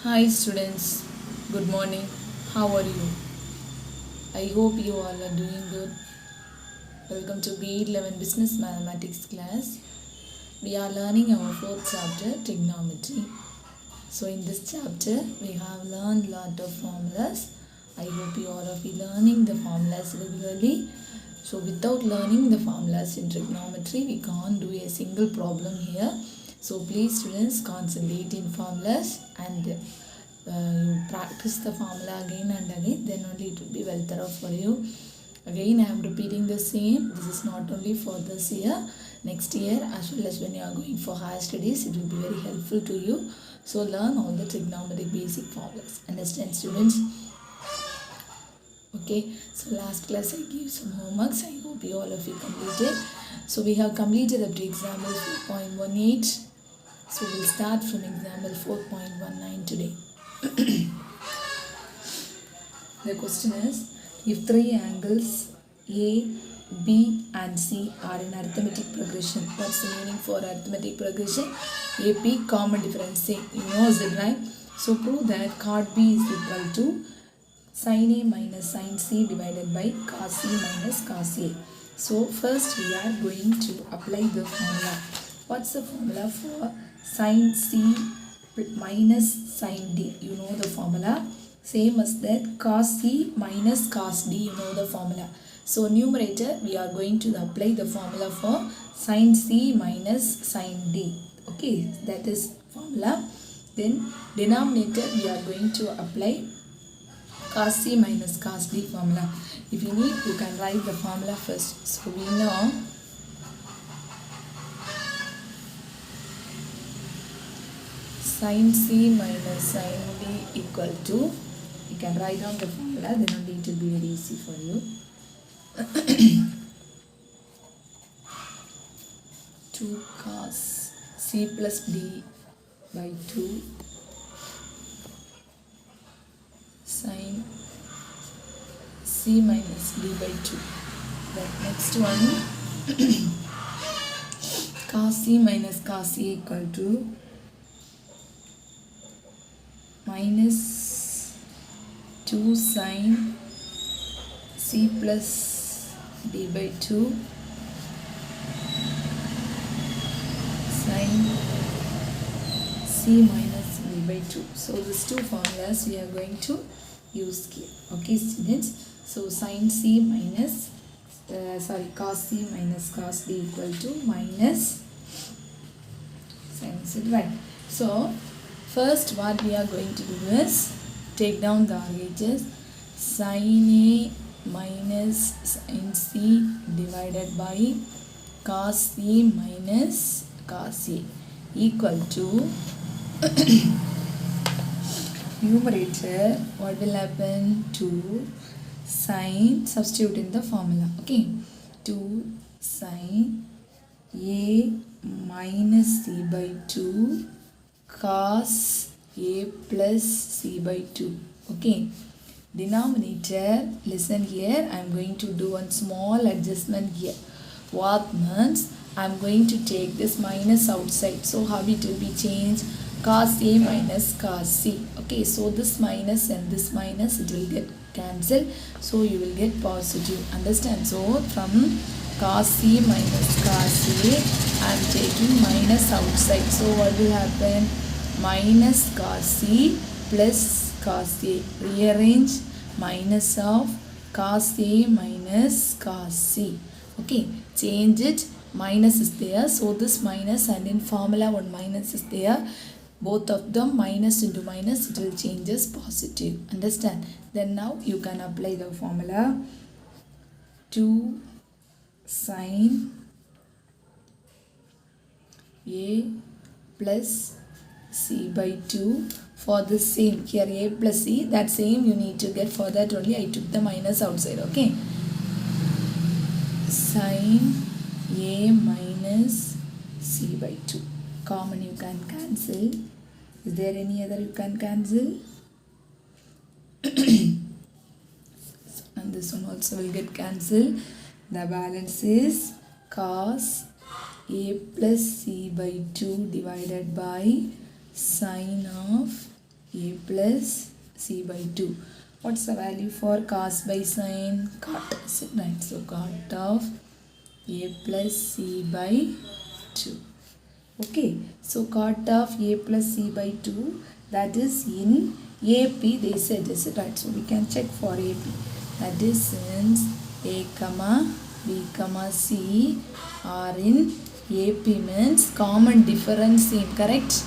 Hi students, good morning. How are you? I hope you all are doing good. Welcome to GRADE-11 Business Mathematics class. We are learning our fourth chapter, Trigonometry. So in this chapter, we have learned lot of formulas. I hope you all are learning the formulas regularly. So without learning the formulas in trigonometry, we can't do a single problem here. So please students concentrate in formulas and you practice the formula again and again, then only it will be well thorough for you. Again I am repeating the same. This is not only for this year, next year as well as when you are going for higher studies, it will be very helpful to you. So learn all the trigonometric basic formulas. Understand students? Okay, so last class I gave some homeworks. I hope you all of you completed. So we have completed up to example 4.18. So we'll start from example 4.19 today. The question is, if three angles A, B and C are in arithmetic progression, what's the meaning for arithmetic progression? AP common difference, C, you know it, right? So prove that chord B is equal to sin A minus sin C divided by cos C minus cos A. So first we are going to apply the formula. What's the formula for sin C minus sin D? You know the formula. Same as that cos C minus cos D, you know the formula. So numerator we are going to apply the formula for sin C minus sin D. Okay, that is formula. Then denominator we are going to apply cos C minus cos D formula. If you need, you can write the formula first. So we know sin C minus sin D equal to, you can write down the formula, then only it will be very easy for you. 2 cos C plus D by 2 sin C minus D by 2. The next one cos C minus cos A equal to minus 2 sin C plus D by 2 sin C minus D by 2. So these two formulas we are going to use here. Okay students. So sin C minus cos C minus cos D equal to minus sin C, right? So first what we are going to do is take down the RHS. Sin A minus sin C divided by cos C minus cos A equal to numerator, what will happen? 2 sin, substitute in the formula. Okay, 2 sin A minus C by 2 cos A plus C by 2. Okay, denominator, listen here, I am going to do one small adjustment here. What means I am going to take this minus outside. So how it will be changed? Cos A minus cos C. Okay, so this minus and this minus, it will get cancelled. So you will get positive. Understand? So from cos C minus cos A, I am taking minus outside. So what will happen? Minus cos C plus cos A. Rearrange minus of cos A minus cos C. Okay, change it. Minus is there. So this minus, and in formula one minus is there. Both of them minus into minus, it will change as positive. Understand? Then now you can apply the formula. 2 sin A plus C by 2 for the same. Here A plus C, that same you need to get. For that only I took the minus outside. Okay. Sin A minus C by 2. Common you can cancel. Is there any other you can cancel? And this one also will get cancelled. The balance is cos A plus C by 2 divided by sin of A plus c by 2. What's the value for cos by sine? Cot. Is it right? So cot of a plus c by 2. Okay, so cot of a plus c by 2, that is in AP they said, is it right? So we can check for AP. That is since a comma b comma c are in AP means common difference same, correct?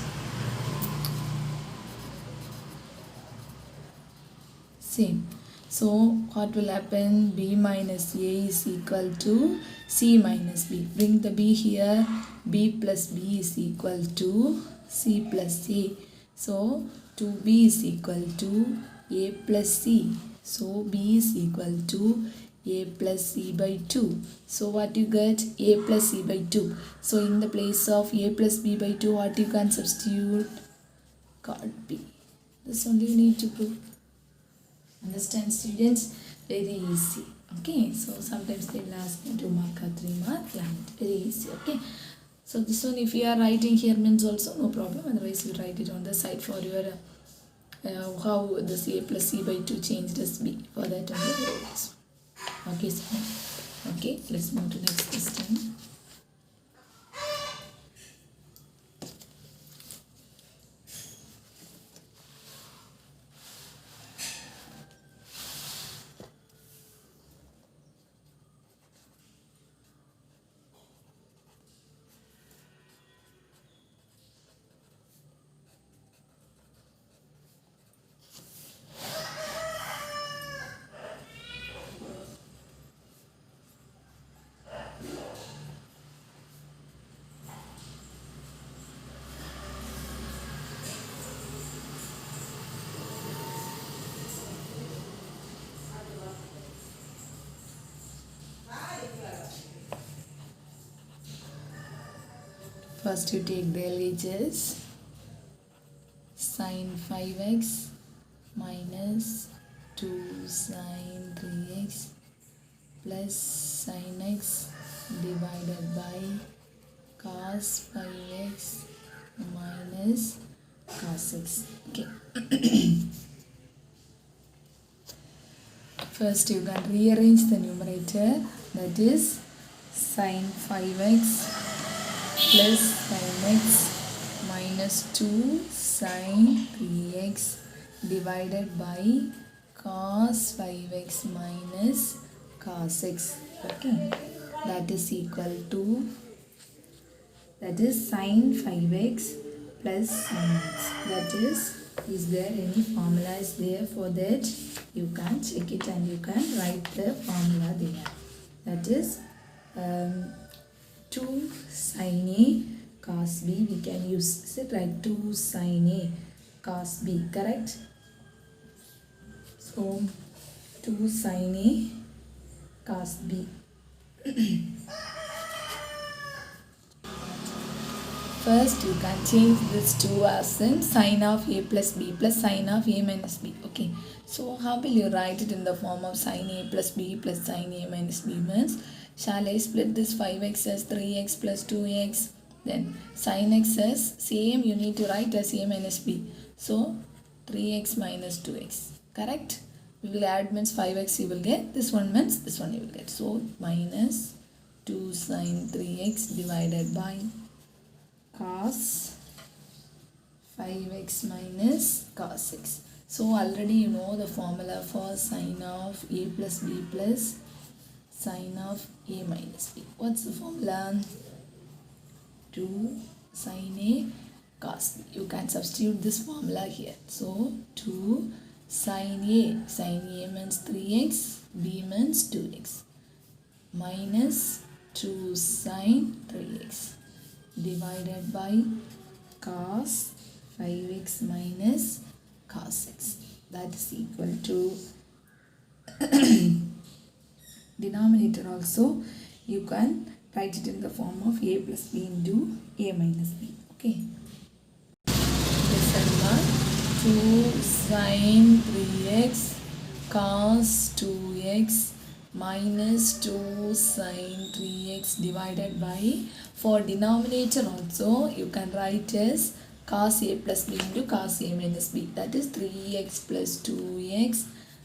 Same. So what will happen? B minus A is equal to C minus B. Bring the B here. B plus B is equal to C plus A. So 2B is equal to A plus C. So B is equal to A plus C by 2. So what you get? A plus C by 2. So in the place of A plus B by 2, what you can substitute? Cot B. This only you need to prove. Understand, students? Very easy. Okay, so sometimes they will ask you 2 mark or 3 mark. Very easy. Okay, so this one if you are writing here means also no problem, otherwise you write it on the side for your how this a plus c by 2 changed as b, for that only. Okay, so okay, let's move to next question. First you take the LHS. Sin 5x minus 2 sin 3x plus sin x divided by cos 5x minus cos x. Okay. First you can rearrange the numerator, that is sin 5x plus sin x minus 2 sin 3x divided by cos 5x minus cos x. Okay, that is equal to, that is sin 5x plus sin x. That is there any formula is there for that? You can check it and you can write the formula there. That is 2 sin A cos B, we can use, is it right? 2 sin A cos B, correct? So 2 sin A cos B. First you can change this 2 as in sin of A plus B plus sin of A minus B. Okay, so how will you write it in the form of sin A plus B plus sin A minus B means, shall I split this 5x as 3x plus 2x? Then sin x as same you need to write as A minus B. So 3x minus 2x. Correct? We will add means 5x you will get. This one means this one you will get. So minus 2 sin 3x divided by cos 5x minus cos x. So already you know the formula for sin of A plus B plus sin of A minus B. What's the formula? 2 sin A cos B. You can substitute this formula here. So 2 sin A means 3x, B means 2x, minus 2 sin 3x divided by cos 5x minus cos x. That is equal to denominator also you can write it in the form of A plus B into A minus B. Okay. Lesson 1, 2 sin 3x cos 2x minus 2 sin 3x divided by, for denominator also you can write as cos a plus b into cos a minus b. That is 3x plus 2x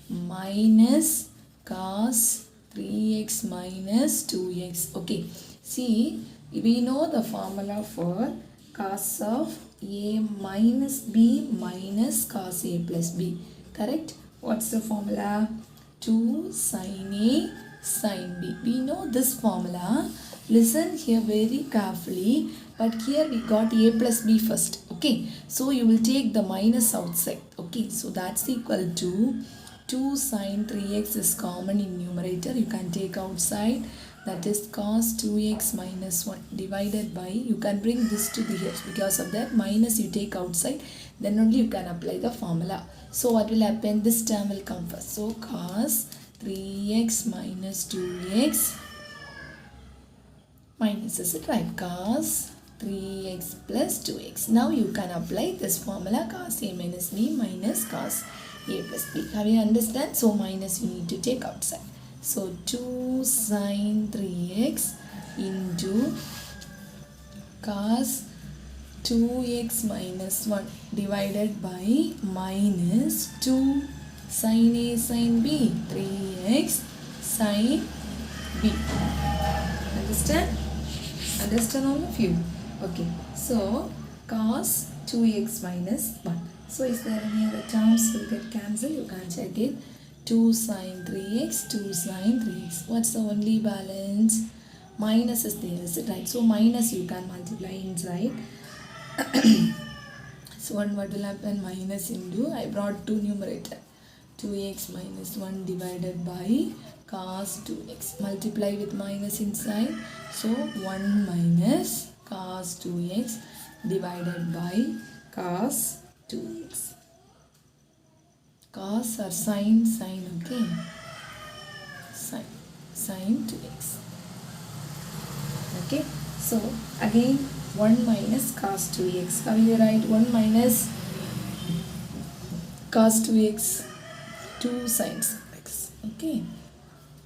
minus cos 3x minus 2x. Okay, see, we know the formula for cos of a minus b minus cos a plus b. Correct? What's the formula? 2 sin a sin b. We know this formula. Listen here very carefully. But here we got a plus b first. Okay. So you will take the minus outside. Okay. So that's equal to 2 sin 3x is common in numerator. You can take outside. That is cos 2x minus 1 divided by, you can bring this to the here. Because of that minus you take outside. Then only you can apply the formula. So what will happen? This term will come first. So cos 3x minus 2x minus, is it right? Cos 3x plus 2x. Now you can apply this formula cos a minus b minus cos a plus b. Have you understand? So minus you need to take outside. So 2 sin 3x into cos 2x minus 1 divided by minus 2 sin a sin b, 3x sin b. Understand? Understand all of you? Okay, so cos 2x minus 1. So is there any other terms will get cancelled? You can check it. 2 sin 3x, 2 sin 3x. What's the only balance? Minus is there, is it right? So minus you can multiply inside. So what will happen? Minus into, I brought 2 numerator. 2x minus 1 divided by cos 2x. Multiply with minus inside. So 1 minus cos 2x divided by cos 2x. Cos or sin, okay. Sin 2x. Okay. So again 1 minus cos 2x. How will you write? 1 minus cos 2x. 2 sines x. Okay.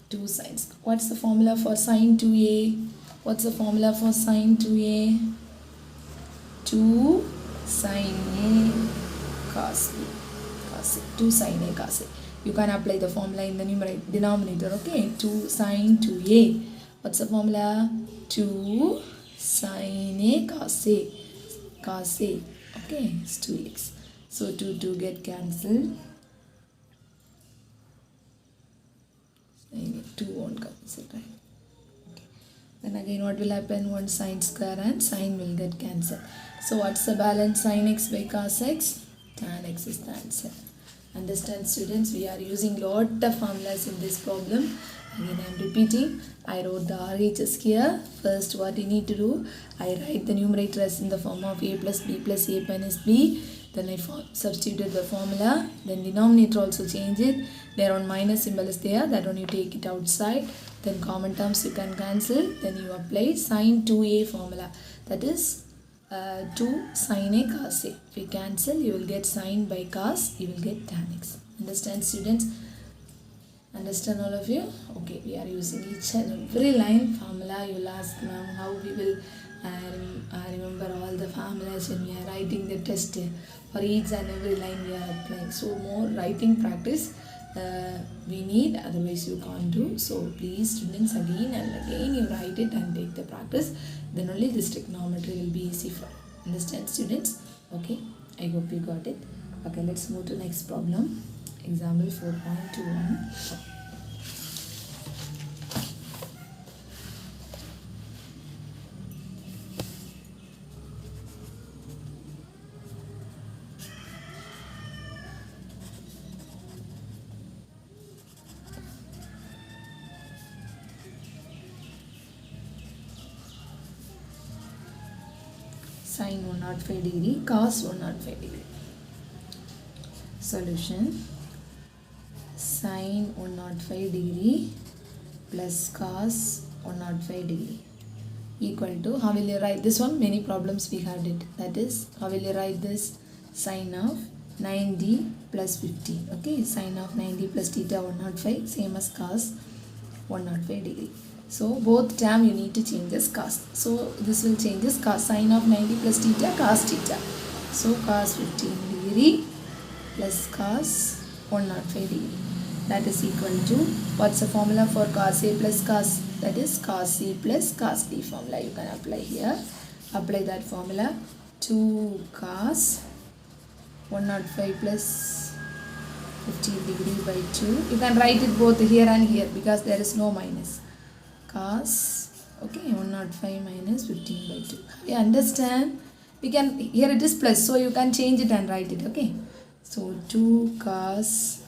2 sines. What's the formula for sin 2a? What's the formula for sin 2a? 2 sin a cos b. Cos a. 2 sin a cos a. You can apply the formula in the denominator. Okay. 2 sin 2a. What's the formula? 2 sin a cos a. Cos a. Okay. It's 2x. So 2 get cancelled. 2 won't come, is it right? Okay. Then again what will happen? 1 sin square and sin will get cancelled. So what's the balance? Sin x by cos x? Tan x is the answer. Understand students? We are using lot of formulas in this problem. Again I am repeating. I wrote the RHS here. First what you need to do? I write the numerator as in the form of a plus b plus a minus b. Then I substituted the formula. Then denominator also change it. There on minus symbol is there. That one you take it outside. Then common terms you can cancel. Then you apply sin 2a formula. That is 2 sin a cos a. If you cancel, you will get sin by cos. You will get tan x. Understand students? Understand all of you? Okay, we are using each and every line formula. You will ask ma'am how we will remember all the formulas when we are writing the test. For each and every line we are applying. So more writing practice we need, otherwise you can't do. So please students, again and again you write it and take the practice. Then only this trigonometry will be easy for you. Understand students? Okay, I hope you got it. Okay, let's move to next problem. Example 4.21. Sin 105 degree, cos 105 degree. Solution: sin 105 degree plus cos 105 degree equal to, how will you write this one? Many problems we had it. That is, how will you write this? Sin of 90 plus 50. Okay, sin of 90 plus theta 105 same as cos 105 degree. So both term you need to change as cos. So this will change as cos, sin of 90 plus theta cos theta. So cos 15 degree plus cos 105 degree. That is equal to, what's the formula for cos A plus cos? That is cos C plus cos D formula. You can apply here. Apply that formula. 2 cos 105 plus 15 degree by 2. You can write it both here and here because there is no minus. Cos, okay, 105 minus 15 by 2. You understand? We can, here it is plus, so you can change it and write it, okay? So 2 cos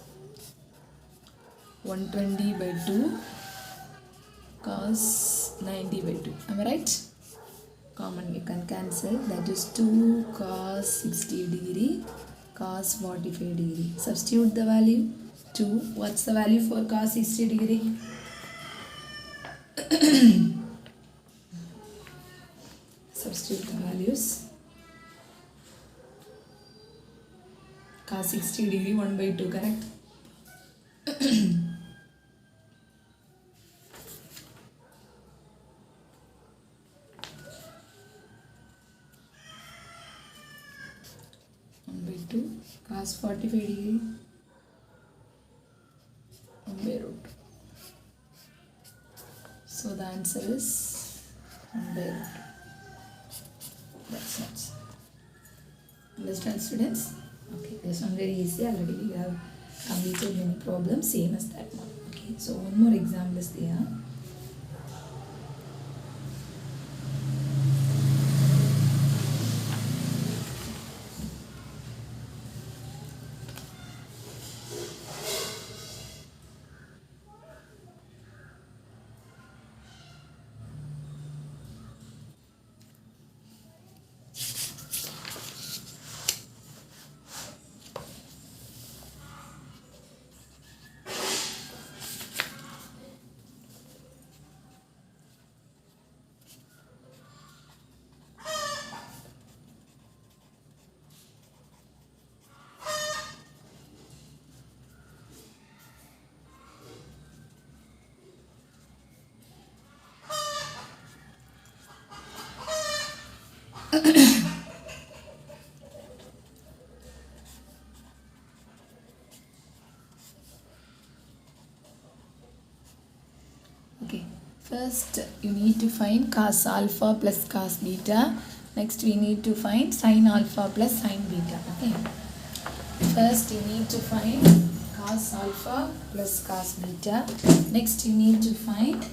120 by 2 cos 90 by 2. Am I right? Common you can cancel. That is 2 cos 60 degree cos 45 degree. Substitute the value. 2. What's the value for cos 60 degree? Substitute the values. Cos 60 degree 1 by 2, correct? Cos 45 degree 1 by root. So the answer is 1 by root. That's it. Understand, students? Okay, this one very easy. Already we have completed many problems same as that one. Okay, so one more example is there. Okay, first you need to find cos alpha plus cos beta. Next we need to find sin alpha plus sin beta. Okay, first you need to find cos alpha plus cos beta. Next you need to find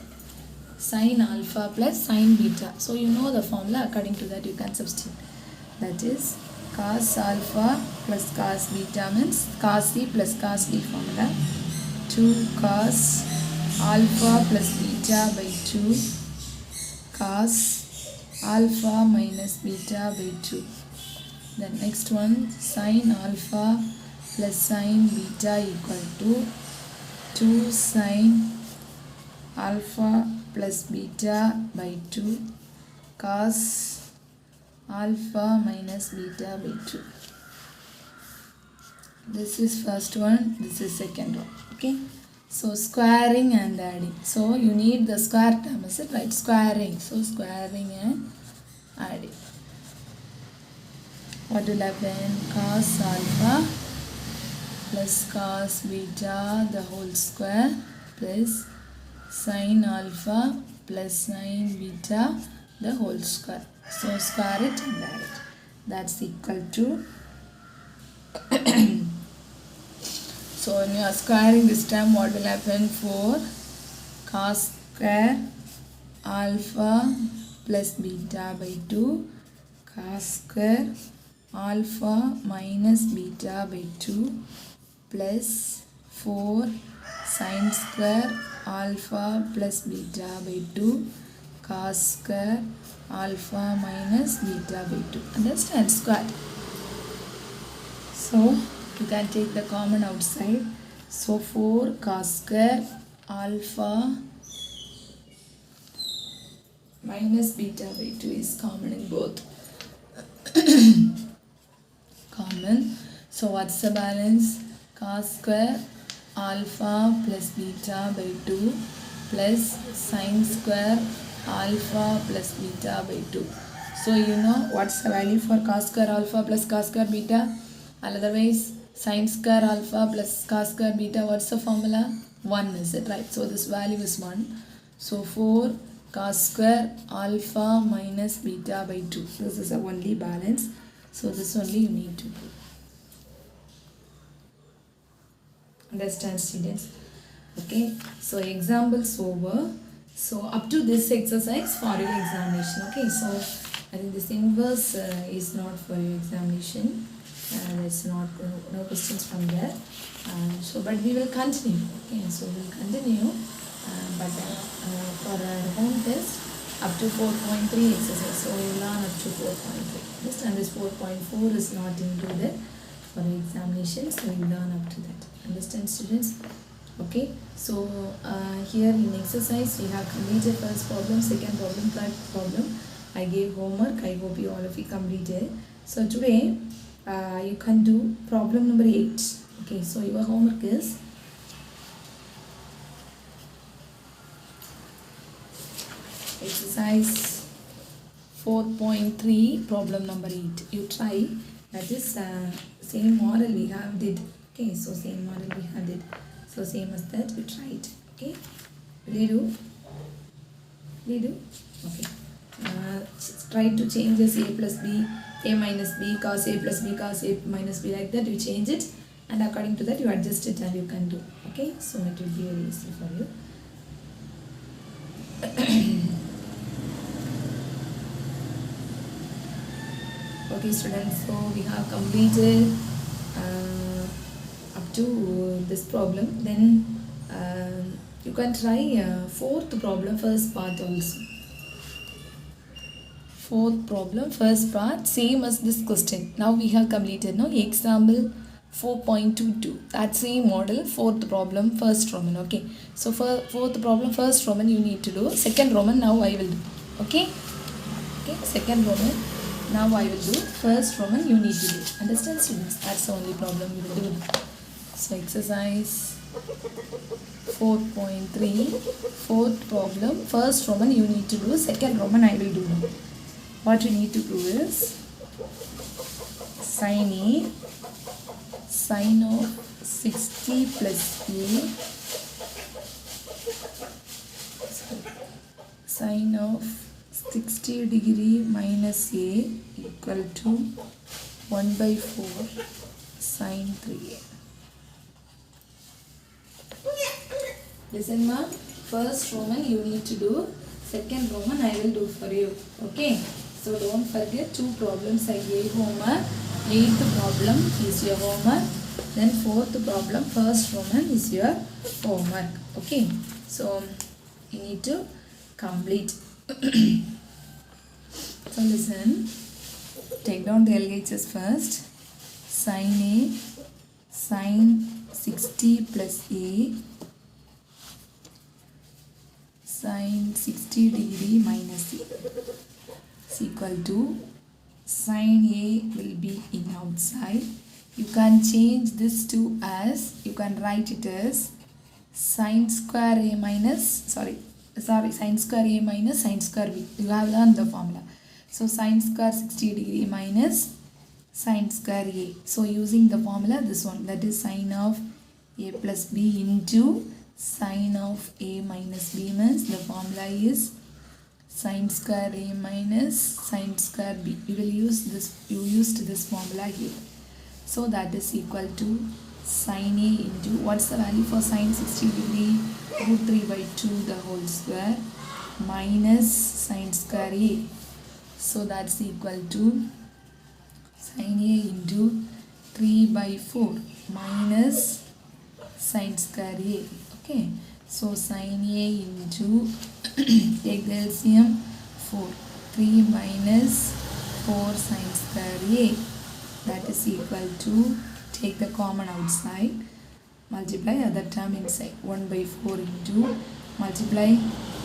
sin alpha plus sin beta. So you know the formula, according to that you can substitute. That is cos alpha plus cos beta means cos C plus cos D formula. 2 cos alpha plus beta by 2 cos alpha minus beta by 2. The next one, sin alpha plus sin beta equal to 2 sin alpha plus beta by 2 cos alpha minus beta by 2. This is first one, this is second one. Okay, so squaring and adding. So you need the square term, is it right? Squaring. So squaring and adding. What will happen? Cos alpha plus cos beta the whole square plus sin alpha plus sin beta the whole square. So square it and add it. That's equal to so when you are squaring this term, what will happen? 4 cos square alpha plus beta by 2 cos square alpha minus beta by 2 plus 4 sin square alpha plus beta by 2 cos square alpha minus beta by 2. Understand? Square. So you can take the common outside. So 4 cos square alpha minus beta by 2 is common in both. Common. So what's the balance? Cos square alpha plus beta by 2 plus sin square alpha plus beta by 2. So you know what's the value for cos square alpha plus cos square beta? Otherwise, sin square alpha plus cos square beta, what's the formula? 1, is it right? So this value is 1. So 4 cos square alpha minus beta by 2. This is the only balance. So this only you need to do. Understand, students? Okay, so examples over. So up to this exercise for your examination. Okay, so I think this inverse is not for your examination. There's no questions from there. But we will continue. Okay, so we'll continue. But for our home test, up to 4.3 exercise. So we will learn up to 4.3. Understand, this 4.4 is not included for the examination. So we will learn up to that. Understand, students? Okay, so here in exercise we have completed first problem, second problem, third problem. I gave homework. I hope you all of you completed. So today you can do problem number 8. Okay, so your homework is exercise 4.3 problem number 8. You try. That is same model we have did. Okay, so same model we have did. So same as that, you try it. Okay, will you do? Will you do? Okay. Try to change this a plus b, a minus b, cos a plus b, cos a minus b, like that you change it, and according to that you adjust it and you can do. Okay, so it will be very easy for you. Okay, students, so we have completed up to this problem. Then you can try fourth problem, first part also. Fourth problem, first part, same as this question. Now we have completed, no? Example 4.22. That same model, fourth problem, first Roman. Okay. So for fourth problem, first Roman you need to do. Second Roman now I will do. Okay. Okay. Second Roman now I will do. First Roman you need to do. Understand, students? That's the only problem you will do. So exercise 4.3, fourth problem, first Roman you need to do. Second Roman I will do. What you need to do is sin A, sin of 60 plus A, sin of 60 degree minus A equal to 1 by 4 sin 3A. Listen, ma. First Roman you need to do. Second Roman I will do for you. Okay. So don't forget, 2 problems I gave homework. 8th problem is your homework. Then 4th problem, first Roman is your homework. Okay. So you need to complete. So listen. Take down the LHS first. Sin A, sin 60 plus A, sin 60 degree minus A is equal to sin A will be in outside. You can change this to as, you can write it as sin square A minus, sin square A minus sin square B. You have learned the formula. So sin square 60 degree minus sin square A. So using the formula, this one, that is sin of A plus B into sin of A minus B, means the formula is sin square A minus sin square B. You will use this, you used this formula here. So that is equal to sin A into, what's the value for sin 60 degree? Root 3 by 2 the whole square minus sin square A. So that's equal to sin A into 3 by 4 minus sin square A. Okay, so sin A into take the LCM 4, 3 minus 4 sin square A, that is equal to, take the common outside, multiply other term inside, 1 by 4 into, multiply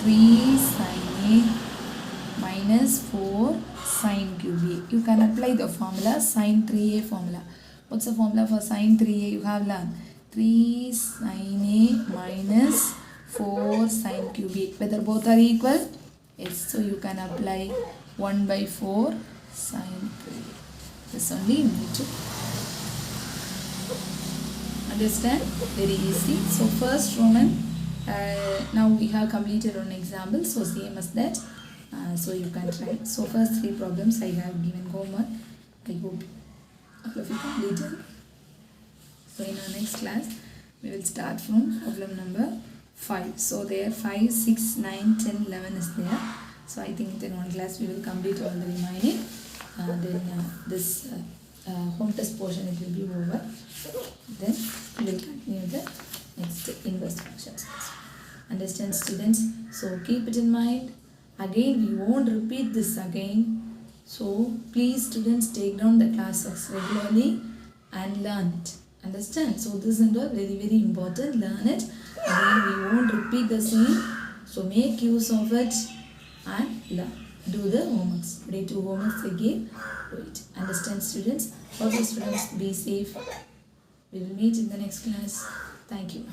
3 sin A minus 4 sin cube A. You can apply the formula, sin 3A formula. What's the formula for sin 3A? You have learned 3 sin A minus 4 sin cube A. Whether both are equal? Yes. So you can apply 1 by 4 sine 3. This only you need to understand. Very easy. So first Roman, now we have completed one example, so same as that. So you can try. So first 3 problems I have given homework. I hope all of you completed. So in our next class we will start from problem number 5. So there 5, 6, 9, 10, 11 is there. So I think in one class we will complete all the remaining. Then this home test portion it will be over. Then we will continue the next inverse functions. Understand, students? So keep it in mind. Again we won't repeat this again. So please students take down the classes regularly and learn it. Understand? So this is very important. Learn it. Again we won't repeat the same. So make use of it and learn. Do the homeworks. Today 2 homeworks again. Do it. Understand, students? Okay, students, be safe. We will meet in the next class. Thank you.